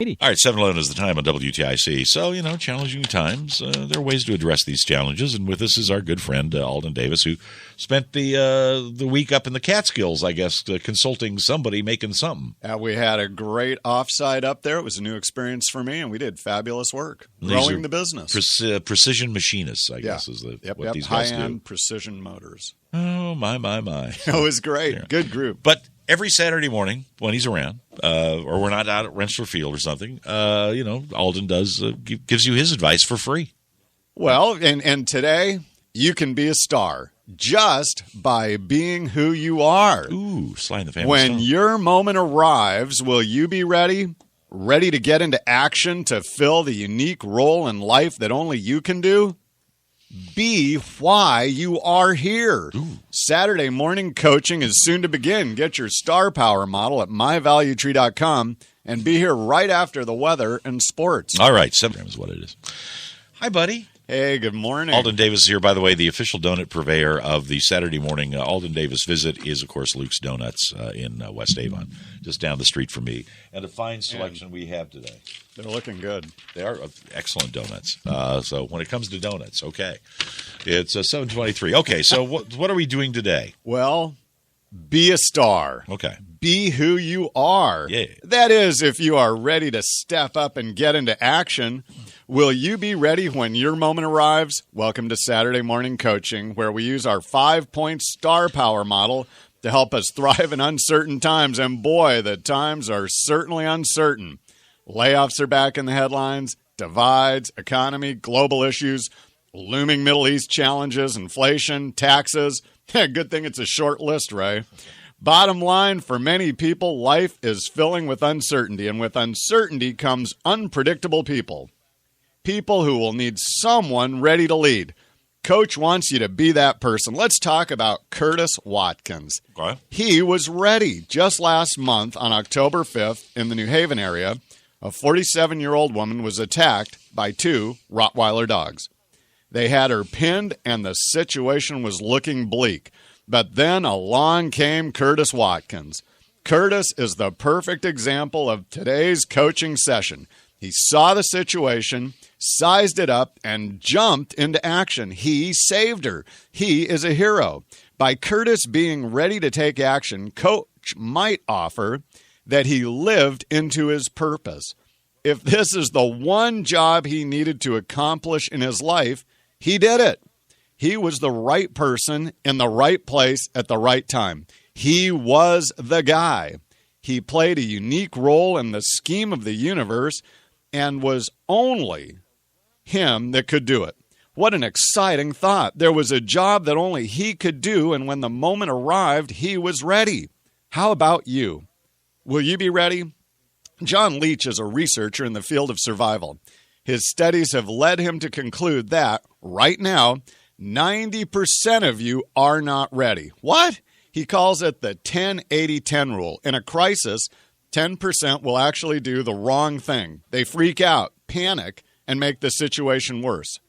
All right, 7:11 is the time on WTIC. So, challenging times. There are ways to address these challenges. And with us is our good friend, Alden Davis, who spent the week up in the Catskills, I guess, consulting somebody making something. We had a great offsite up there. It was a new experience for me, and we did fabulous work growing the business. Precision machinists, I guess, is what these guys do. High-end precision motors. Oh, my. It was great. Yeah. Good group. But every Saturday morning when he's around, or we're not out at Rensselaer Field or something, Alden gives you his advice for free. Well, and today you can be a star just by being who you are. Ooh, Sly and the Family When Stone. your moment arrives, will you be ready? Ready to get into action to fill the unique role in life that only you can do? Be why you are here. Ooh. Saturday morning coaching is soon to begin. Get your star power model at myvaluetree.com and be here right after the weather and sports. All right, 7 is what it is. Hi, buddy. Hey, good morning. Alden Davis is here, by the way, the official donut purveyor of the Saturday morning Alden Davis visit is, of course, Luke's Donuts in West Avon, just down the street from me. And a fine selection we have today. They're looking good. They are excellent donuts. So when it comes to donuts, okay. It's 7:23. Okay, so what are we doing today? Well, be a star. Okay. Be who you are. Yeah. That is, if you are ready to step up and get into action. Will you be ready when your moment arrives? Welcome to Saturday Morning Coaching, where we use our 5-point star power model to help us thrive in uncertain times. And boy, the times are certainly uncertain. Layoffs are back in the headlines, divides, economy, global issues, looming Middle East challenges, inflation, taxes. Good thing it's a short list, Ray. Bottom line, for many people, life is filling with uncertainty, and with uncertainty comes unpredictable people. People who will need someone ready to lead. Coach wants you to be that person. Let's talk about Curtis Watkins. Okay. He was ready. Just last month on October 5th in the New Haven area, a 47-year-old woman was attacked by 2 Rottweiler dogs. They had her pinned, and the situation was looking bleak. But then along came Curtis Watkins. Curtis is the perfect example of today's coaching session. He saw the situation, sized it up, and jumped into action. He saved her. He is a hero. By Curtis being ready to take action, Coach might offer that he lived into his purpose. If this is the one job he needed to accomplish in his life, he did it. He was the right person in the right place at the right time. He was the guy. He played a unique role in the scheme of the universe and was only him that could do it. What an exciting thought. There was a job that only he could do, and when the moment arrived, he was ready. How about you? Will you be ready? John Leach is a researcher in the field of survival. His studies have led him to conclude that, right now, 90% of you are not ready. What? He calls it the 10-80-10 rule. In a crisis, 10% will actually do the wrong thing. They freak out, panic, and make the situation worse.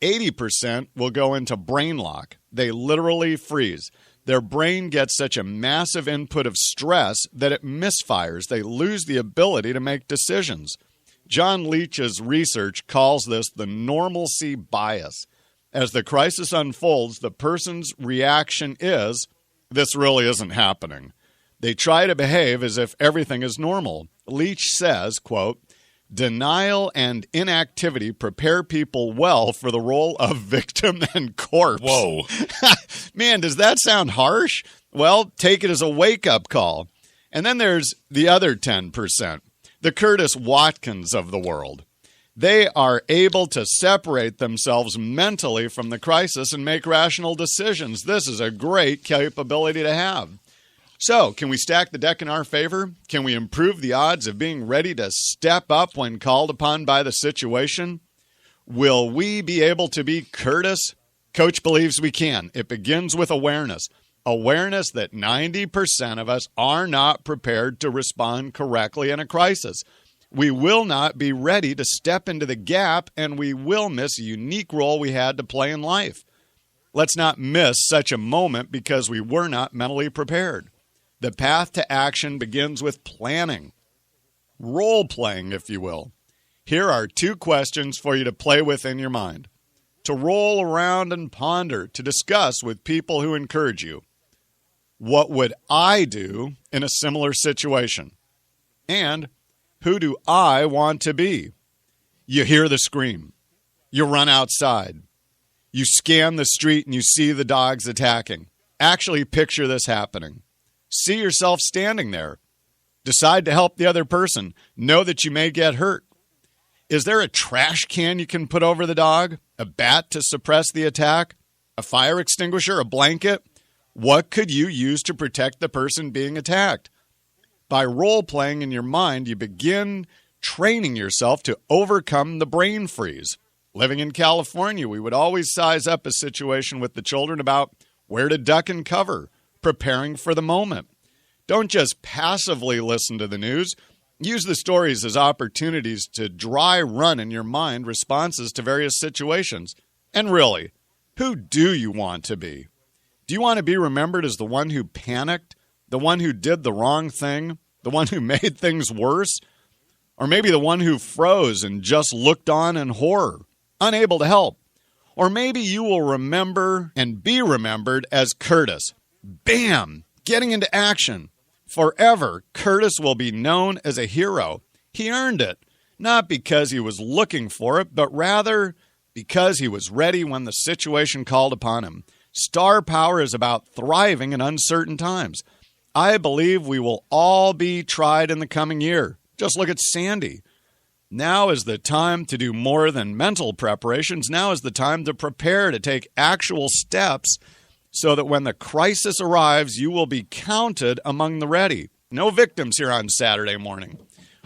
80% will go into brain lock. They literally freeze. Their brain gets such a massive input of stress that it misfires. They lose the ability to make decisions. John Leach's research calls this the normalcy bias. As the crisis unfolds, the person's reaction is, this really isn't happening. They try to behave as if everything is normal. Leach says, quote, denial and inactivity prepare people well for the role of victim and corpse. Whoa. Man, does that sound harsh? Well, take it as a wake-up call. And then there's the other 10%, the Curtis Watkins of the world. They are able to separate themselves mentally from the crisis and make rational decisions. This is a great capability to have. So, can we stack the deck in our favor? Can we improve the odds of being ready to step up when called upon by the situation? Will we be able to be Curtis? Coach believes we can. It begins with awareness. Awareness that 90% of us are not prepared to respond correctly in a crisis. We will not be ready to step into the gap, and we will miss a unique role we had to play in life. Let's not miss such a moment because we were not mentally prepared. The path to action begins with planning. role-playing, if you will. Here are 2 questions for you to play with in your mind, to roll around and ponder, to discuss with people who encourage you. What would I do in a similar situation? And who do I want to be? You hear the scream. You run outside. You scan the street and you see the dogs attacking. Actually picture this happening. See yourself standing there. Decide to help the other person. Know that you may get hurt. Is there a trash can you can put over the dog? A bat to suppress the attack? A fire extinguisher? A blanket? What could you use to protect the person being attacked? By role-playing in your mind, you begin training yourself to overcome the brain freeze. Living in California, we would always size up a situation with the children about where to duck and cover, preparing for the moment. Don't just passively listen to the news. Use the stories as opportunities to dry run in your mind responses to various situations. And really, who do you want to be? Do you want to be remembered as the one who panicked, the one who did the wrong thing, the one who made things worse? Or maybe the one who froze and just looked on in horror, unable to help? Or maybe you will remember and be remembered as Curtis. Bam! Getting into action. Forever, Curtis will be known as a hero. He earned it, not because he was looking for it, but rather because he was ready when the situation called upon him. Star power is about thriving in uncertain times. I believe we will all be tried in the coming year. Just look at Sandy. Now is the time to do more than mental preparations. Now is the time to prepare, to take actual steps so that when the crisis arrives, you will be counted among the ready. No victims here on Saturday morning.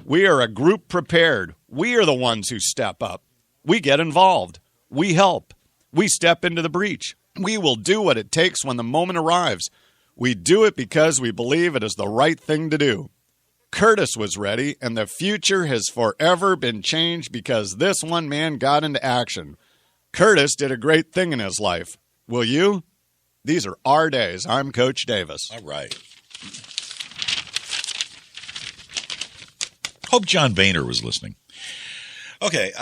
We are a group prepared. We are the ones who step up. We get involved. We help. We step into the breach. We will do what it takes when the moment arrives. We do it because we believe it is the right thing to do. Curtis was ready, and the future has forever been changed because this one man got into action. Curtis did a great thing in his life. Will you? These are our days. I'm Coach Davis. All right. Hope John Boehner was listening. Okay.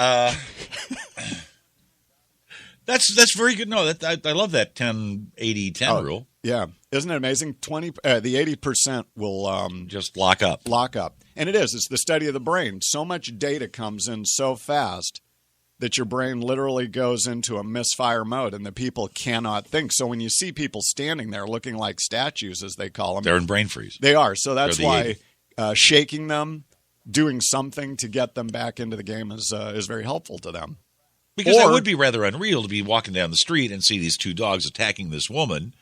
That's very good. No, I love that 10-80-10 rule. Yeah. Isn't it amazing? The 80% will just lock up. Lock up. And it is. It's the study of the brain. So much data comes in so fast that your brain literally goes into a misfire mode and the people cannot think. So when you see people standing there looking like statues, as they call them, they're in brain freeze. They are. So that's why shaking them, doing something to get them back into the game is very helpful to them. Because that would be rather unreal to be walking down the street and see these 2 dogs attacking this woman,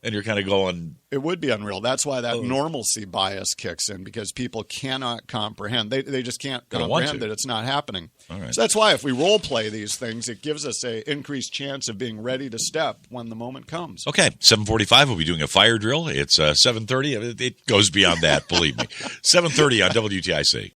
and you're kind of going... It would be unreal. That's why that normalcy bias kicks in, because people cannot comprehend. They just can't comprehend that it's not happening. All right. So that's why if we role play these things, it gives us an increased chance of being ready to step when the moment comes. Okay, 7:45, we'll be doing a fire drill. It's 7:30. It goes beyond that, believe me. 7:30 on WTIC.